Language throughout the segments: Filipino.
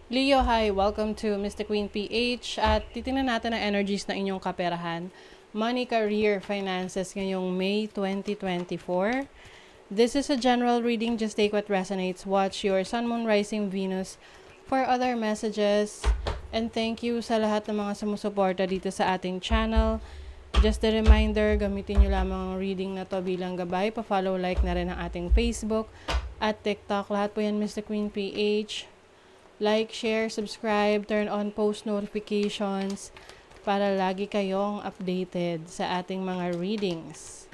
Leo, hi! Welcome to Mr. Queen PH at titingnan natin ang energies ng inyong kaperahan, money, career, finances ngayong May 2024. This is a general reading. Just take what resonates. Watch your Sun, Moon, Rising, Venus for other messages. And thank you sa lahat ng mga sumusuporta dito sa ating channel. Just a reminder, gamitin nyo lamang ang reading na to bilang gabay. Pa-follow, like na rin ang ating Facebook at TikTok. Lahat po yan Mr. Queen PH. Like, share, subscribe, turn on post notifications para lagi kayong updated sa ating mga readings.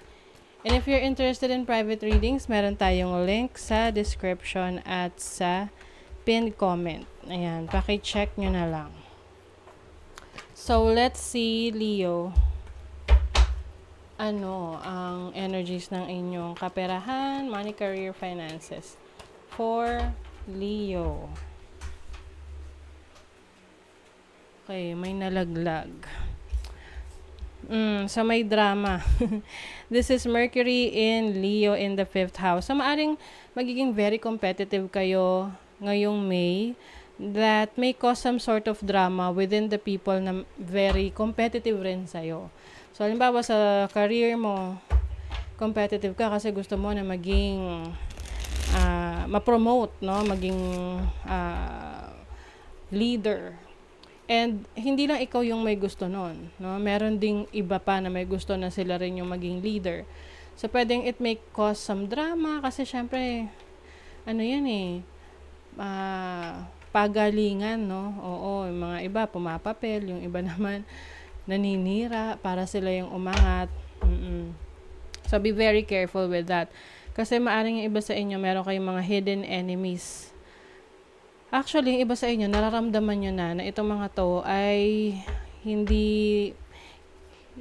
And if you're interested in private readings, meron tayong link sa description at sa pinned comment. Ayan, paki-check nyo na lang. So, let's see, Leo. Ano ang energies ng inyong kaperahan, money, career, finances for Leo? Okay, may nalaglag. So may drama. This is Mercury in Leo in the 5th house. So maaring magiging very competitive kayo ngayong May that may cause some sort of drama within the people na very competitive rin sa'yo. So halimbawa sa career mo, competitive ka kasi gusto mo na maging ma-promote, no? Maging leader. And hindi lang ikaw yung may gusto nun, no? Meron ding iba pa na may gusto na sila rin yung maging leader. So pwedeng it may cause some drama kasi syempre ano yan pagalingan, no? Oo, yung mga iba pumapapel, yung iba naman naninira para sila yung umangat. So be very careful with that. Kasi maaring yung iba sa inyo meron kayong mga hidden enemies. Actually, yung iba sa inyo, nararamdaman nyo na itong mga to ay hindi,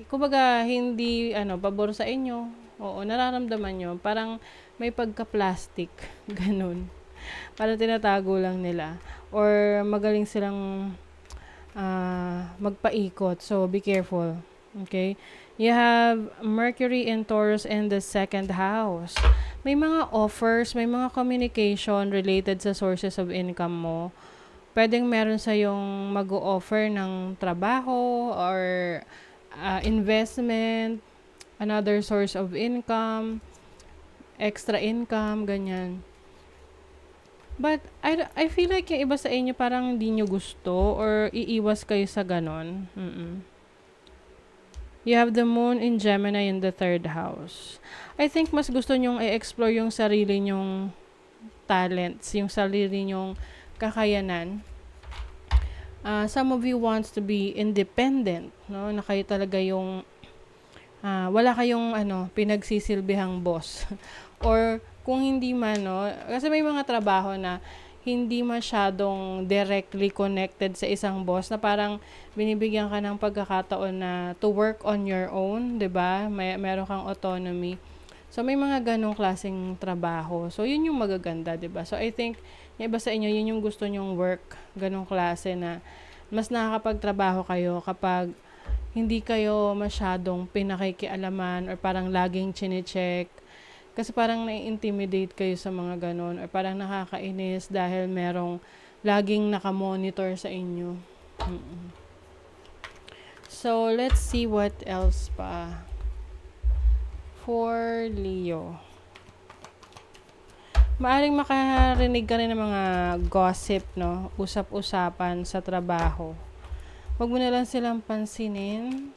kumbaga, hindi, pabor sa inyo. Oo, nararamdaman nyo. Parang may pagka-plastic. Ganun. Parang tinatago lang nila. Or magaling silang magpaikot. So, be careful. Okay? You have Mercury in Taurus in the 2nd house. May mga offers, may mga communication related sa sources of income mo. Pwedeng meron sa yung mag-o-offer ng trabaho or investment, another source of income, extra income, ganyan. But I feel like yung iba sa inyo parang hindi nyo gusto or iiwas kayo sa ganon. You have the moon in Gemini in the 3rd house. I think mas gusto nyong i-explore yung sarili nyong talents, yung sarili nyong kakayanan. Some of you wants to be independent, no? Na kayo talaga yung wala kayong pinagsisilbihang boss. Or kung hindi man, no? Kasi may mga trabaho na hindi masyadong directly connected sa isang boss na parang binibigyan ka ng pagkakataon na to work on your own, 'di ba? Meron kang autonomy. So may mga ganong klaseng trabaho. So yun yung magaganda, 'di ba? So I think yung iba sa inyo yun yung gusto nyong work, ganong klase na mas nakakapagtrabaho kayo kapag hindi kayo masyadong pinakikialaman or parang laging chine-check. Kasi parang nai-intimidate kayo sa mga ganon or parang nakakainis dahil merong laging nakamonitor sa inyo. So, let's see what else pa for Leo. Maaring makarinig ka rin ng mga gossip, no? Usap-usapan sa trabaho. Huwag mo na lang silang pansinin.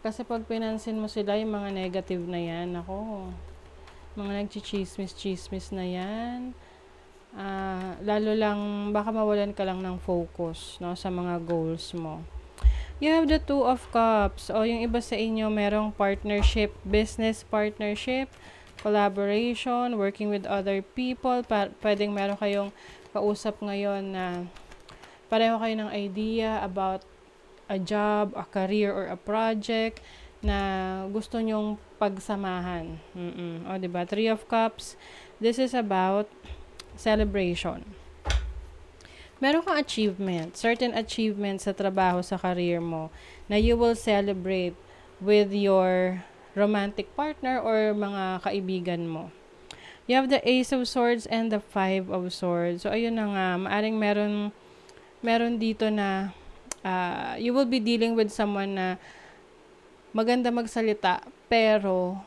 Kasi pag pinansin mo sila, yung mga negative na yan, ako, mga nagchichismis na yan, lalo lang, baka mawalan ka lang ng focus, no, sa mga goals mo. You have the 2 of Cups. O yung iba sa inyo, merong partnership, business partnership, collaboration, working with other people. Pwedeng meron kayong kausap ngayon na pareho kayo ng idea about a job, a career, or a project na gusto nyong pagsamahan. O, diba? 3 of Cups. This is about celebration. Meron kang achievement, certain achievement sa trabaho, sa career mo, na you will celebrate with your romantic partner or mga kaibigan mo. You have the Ace of Swords and the Five of Swords. So, ayun na nga. Maaring meron dito na you will be dealing with someone na maganda magsalita, pero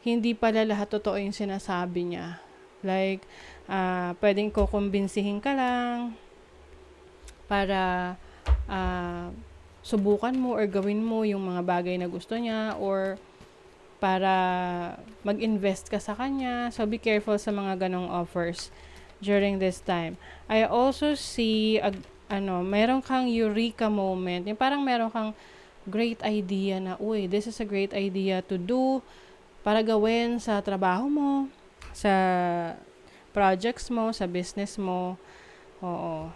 hindi pala lahat totoo yung sinasabi niya. Like, pwedeng kukumbinsihin ka lang para subukan mo or gawin mo yung mga bagay na gusto niya, or para mag-invest ka sa kanya. So, be careful sa mga ganong offers during this time. I also see, meron kang eureka moment. Yung parang meron kang great idea na, uy, this is a great idea to do para gawin sa trabaho mo, sa projects mo, sa business mo. Oo.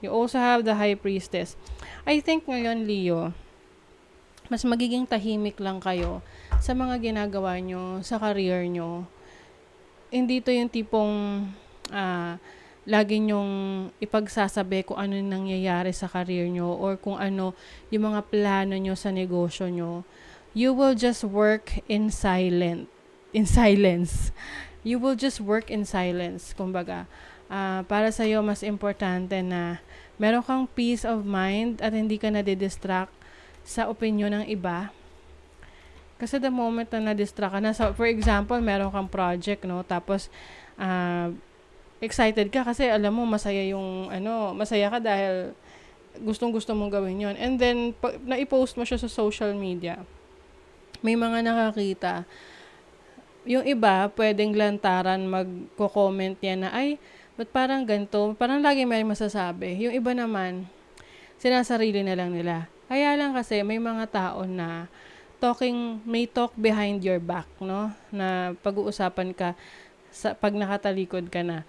You also have the High Priestess. I think ngayon, Leo, mas magiging tahimik lang kayo sa mga ginagawa nyo, sa career nyo. Hindi to yung tipong lagi nyong ipagsasabi kung ano yung nangyayari sa career nyo or kung ano yung mga plano nyo sa negosyo nyo. You will just work in silence. You will just work in silence. Kumbaga, para sa'yo mas importante na meron kang peace of mind at hindi ka nadidistract sa opinion ng iba. Kasi the moment na na-distract ka na, for example, meron kang project, no? Tapos, excited ka kasi alam mo, masaya ka dahil gustong-gusto mong gawin yon. And then, na-post mo siya sa social media. May mga nakakita. Yung iba, pwedeng lantaran magko-comment yan na, ay, ba't parang ganito? Parang lagi may masasabi. Yung iba naman, sinasarili na lang nila. Kaya lang kasi may mga tao na may talk behind your back, no? Na pag-uusapan ka pag nakatalikod ka na.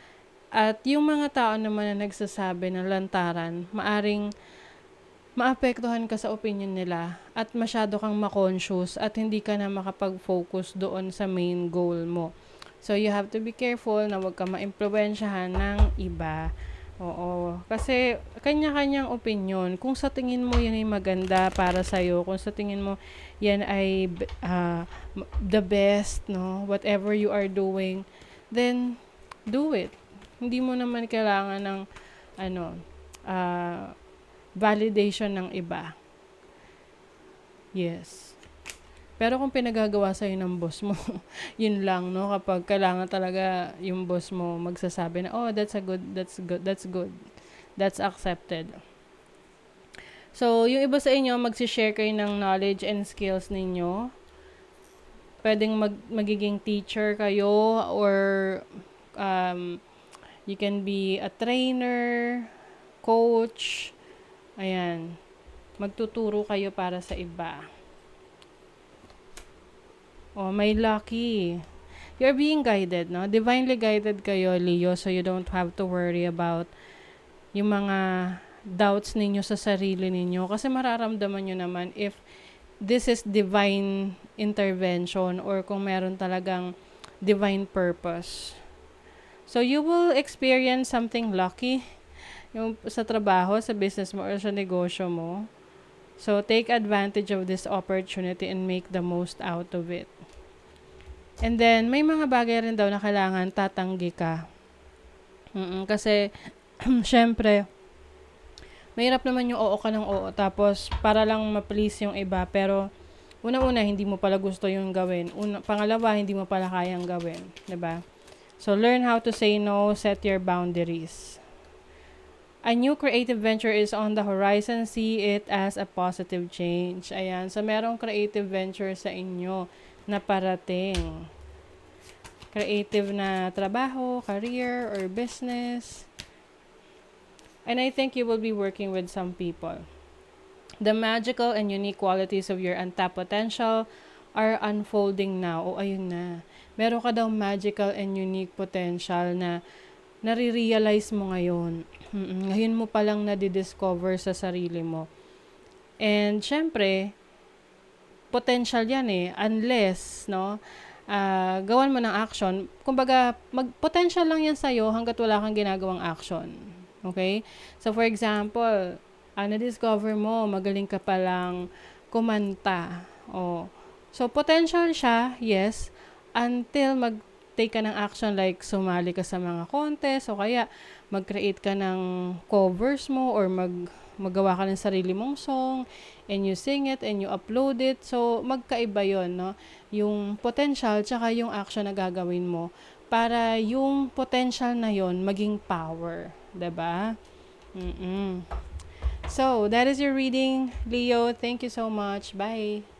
At yung mga tao naman na nagsasabi ng lantaran, maaring maapektuhan ka sa opinion nila at masyado kang ma-conscious at hindi ka na makapag-focus doon sa main goal mo. So, you have to be careful na huwag ka ma-impluwensyahan ng iba. Oo. Kasi, kanya-kanyang opinion. Kung sa tingin mo yan ay maganda para sa'yo, kung sa tingin mo yan ay the best, no? Whatever you are doing, then, do it. Hindi mo naman kailangan ng, validation ng iba. Yes. Pero kung pinagagawa sa'yo ng boss mo, yun lang, no? Kapag kailangan talaga yung boss mo magsasabi na, oh, that's good. That's accepted. So, yung iba sa inyo, magsishare kayo ng knowledge and skills ninyo. Pwedeng magiging teacher kayo or you can be a trainer, coach. Ayan. Magtuturo kayo para sa iba. Oh, may lucky. You're being guided, no? Divinely guided kayo, Leo, so you don't have to worry about yung mga doubts ninyo sa sarili ninyo. Kasi mararamdaman nyo naman if this is divine intervention or kung meron talagang divine purpose. So, you will experience something lucky yung sa trabaho, sa business mo, or sa negosyo mo. So, take advantage of this opportunity and make the most out of it. And then, may mga bagay rin daw na kailangan tatanggi ka. Kasi, syempre, mahirap naman yung oo ka ng oo. Tapos, para lang ma-please yung iba. Pero, una-una, hindi mo pala gusto yung gawin. Pangalawa, hindi mo pala kayang gawin. 'Di ba? So, learn how to say no, set your boundaries. A new creative venture is on the horizon. See it as a positive change. Ayan. So, merong creative venture sa inyo na parating. Creative na trabaho, career, or business. And I think you will be working with some people. The magical and unique qualities of your untapped potential are unfolding now. O, ayun na. Meron ka daw magical and unique potential na nare-realize mo ngayon. Ngayon mo palang nadidiscover sa sarili mo. And, syempre, potential yan eh. Unless, no, gawan mo ng action. Kumbaga, potential lang yan sa'yo hanggat wala kang ginagawang action. Okay? So, for example, na-discover mo, magaling ka palang kumanta. Oh. So, potential siya, yes, until mag-take ka ng action like sumali ka sa mga contest o kaya mag-create ka ng covers mo or magawa ka ng sarili mong song and you sing it and you upload it. So, magkaiba yon, no? Yung potential tsaka yung action na gagawin mo para yung potential na yon maging power. 'Di ba? Mm-mm. So, that is your reading, Leo. Thank you so much. Bye.